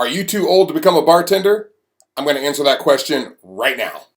Are you too old to become a bartender? I'm going to answer that question right now.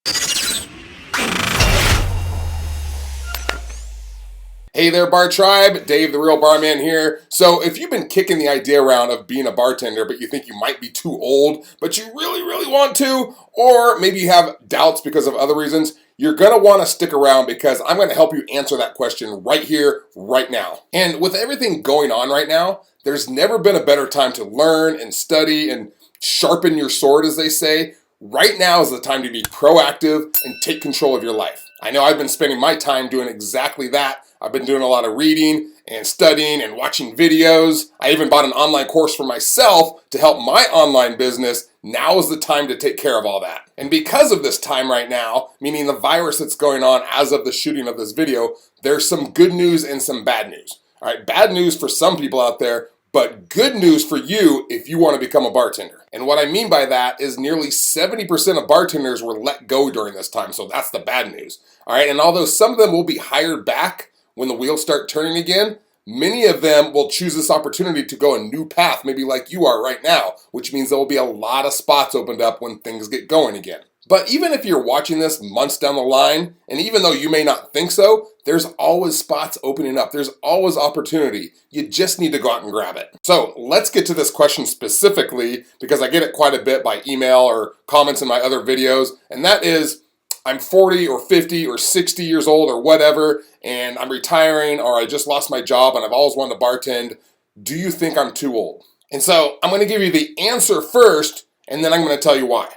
Hey there, Bar Tribe. Dave, the Real Barman here. So if you've been kicking the idea around of being a bartender, but you think you might be too old, but you really want to, or maybe you have doubts because of other reasons, you're going to want to stick around because I'm going to help you answer that question right here, right now. And with everything going on right now, there's never been a better time to learn and study and sharpen your sword, as they say. Right now is the time to be proactive and take control of your life. I know I've been spending my time doing exactly that. I've been doing a lot of reading and studying and watching videos. I even bought an online course for myself to help my online business. Now is the time to take care of all that. And because of this time right now, meaning the virus that's going on as of the shooting of this video, there's some good news and some bad news. All right, bad news for some people out there, but good news for you if you want to become a bartender. And what I mean by that is nearly 70% of bartenders were let go during this time, so that's the bad news. All right, and although some of them will be hired back when the wheels start turning again, many of them will choose this opportunity to go a new path, maybe like you are right now, which means there will be a lot of spots opened up when things get going again. But even if you're watching this months down the line, and even though you may not think so, there's always spots opening up. There's always opportunity. You just need to go out and grab it. So let's get to this question specifically, because I get it quite a bit by email or comments in my other videos, and that is, I'm 40 or 50 or 60 years old or whatever, and I'm retiring, or I just lost my job and I've always wanted to bartend. Do you think I'm too old? And so I'm going to give you the answer first, and then I'm going to tell you why.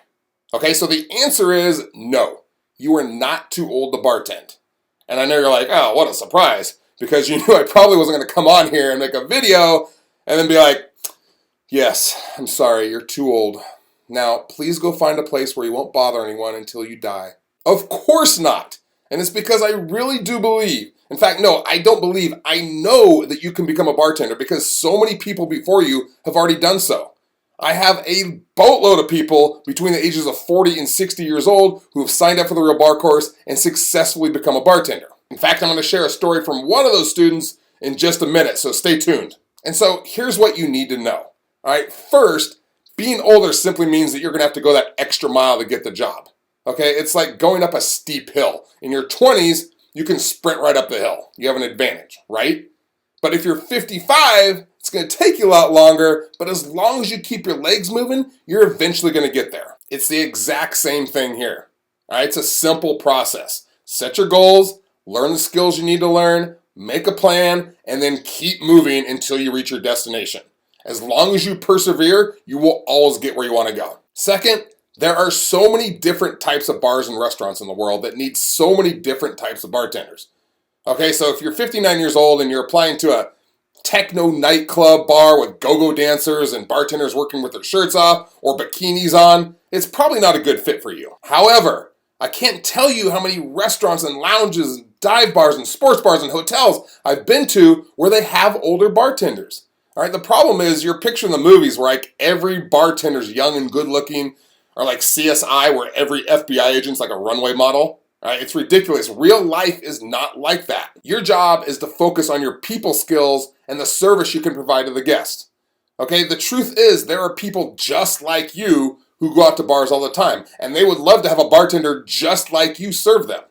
Okay, so the answer is no. You are not too old to bartend. And I know you're like, oh, what a surprise, because you knew I probably wasn't going to come on here and make a video and then be like, yes, I'm sorry, you're too old. Now, please go find a place where you won't bother anyone until you die. Of course not. And it's because I really do believe, in fact, no, I don't believe, I know that you can become a bartender because so many people before you have already done so. I have a boatload of people between the ages of 40 and 60 years old who have signed up for the Real Bar course and successfully become a bartender. In fact, I'm going to share a story from one of those students in just a minute, so stay tuned. And so here's what you need to know. All right, first, being older simply means that you're going to have to go that extra mile to get the job. Okay, it's like going up a steep hill. In your 20s, you can sprint right up the hill. You have an advantage, right? But if you're 55, it's going to take you a lot longer, but as long as you keep your legs moving, you're eventually going to get there. It's the exact same thing here. All right, it's a simple process. Set your goals, learn the skills you need to learn, make a plan, and then keep moving until you reach your destination. As long as you persevere, you will always get where you want to go. Second, there are so many different types of bars and restaurants in the world that need so many different types of bartenders. Okay, so if you're 59 years old and you're applying to a techno nightclub bar with go-go dancers and bartenders working with their shirts off or bikinis on, it's probably not a good fit for you. However, I can't tell you how many restaurants and lounges and dive bars and sports bars and hotels I've been to where they have older bartenders. All right, the problem is you're picturing the movies where like every bartender's young and good looking, or like CSI where every FBI agent's like a runway model. All right, it's ridiculous. Real life is not like that. Your job is to focus on your people skills and the service you can provide to the guest. Okay, the truth is there are people just like you who go out to bars all the time, and they would love to have a bartender just like you serve them.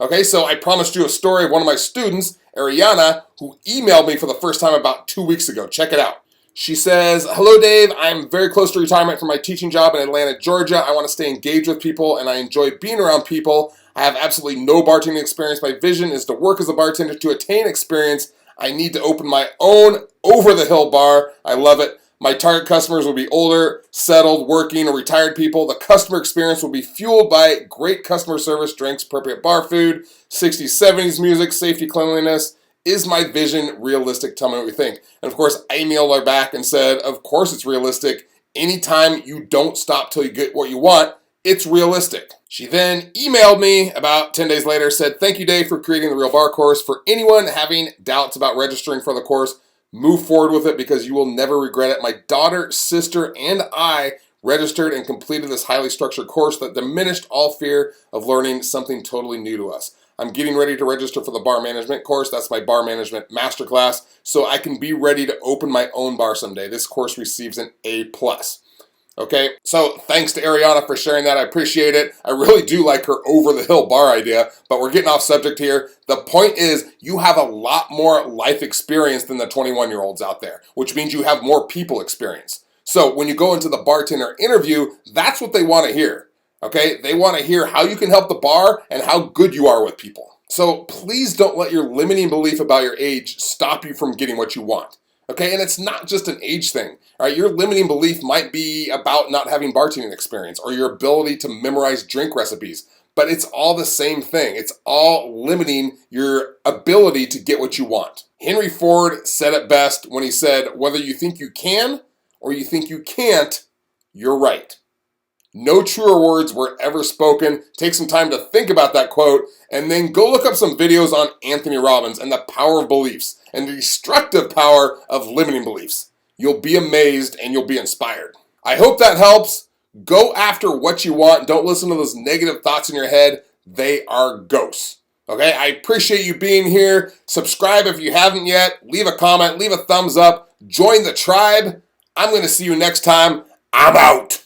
Okay, so I promised you a story of one of my students, Ariana, who emailed me for the first time about 2 weeks ago. Check it out. She says, hello Dave, I'm very close to retirement from my teaching job in Atlanta, Georgia. I want to stay engaged with people and I enjoy being around people. I have absolutely no bartending experience. My vision is to work as a bartender. To attain experience, I need to open my own over-the-hill bar. I love it. My target customers will be older, settled, working, or retired people. The customer experience will be fueled by great customer service, drinks, appropriate bar food, 60s, 70s music, safety, cleanliness. Is my vision realistic? Tell me what you think. And of course, I emailed her back and said, of course it's realistic. Anytime you don't stop till you get what you want, it's realistic. She then emailed me about 10 days later, said, thank you, Dave, for creating the Real Bar course. For anyone having doubts about registering for the course, move forward with it because you will never regret it. My daughter, sister, and I registered and completed this highly structured course that diminished all fear of learning something totally new to us. I'm getting ready to register for the bar management course. That's my bar management masterclass, so I can be ready to open my own bar someday. This course receives an A+. Okay, so thanks to Ariana for sharing that. I appreciate it. I really do like her over-the-hill bar idea, but we're getting off subject here. The point is, you have a lot more life experience than the 21-year-olds out there, which means you have more people experience. So when you go into the bartender interview, that's what they want to hear. Okay, they want to hear how you can help the bar and how good you are with people. So please don't let your limiting belief about your age stop you from getting what you want. Okay, and it's not just an age thing. All right, your limiting belief might be about not having bartending experience or your ability to memorize drink recipes, but it's all the same thing. It's all limiting your ability to get what you want. Henry Ford said it best when he said, whether you think you can or you think you can't, you're right. No truer words were ever spoken. Take some time to think about that quote, and then go look up some videos on Anthony Robbins and the power of beliefs and the destructive power of limiting beliefs. You'll be amazed and you'll be inspired. I hope that helps. Go after what you want. Don't listen to those negative thoughts in your head. They are ghosts. Okay, I appreciate you being here. Subscribe if you haven't yet. Leave a comment, leave a thumbs up. Join the tribe. I'm going to see you next time. I'm out.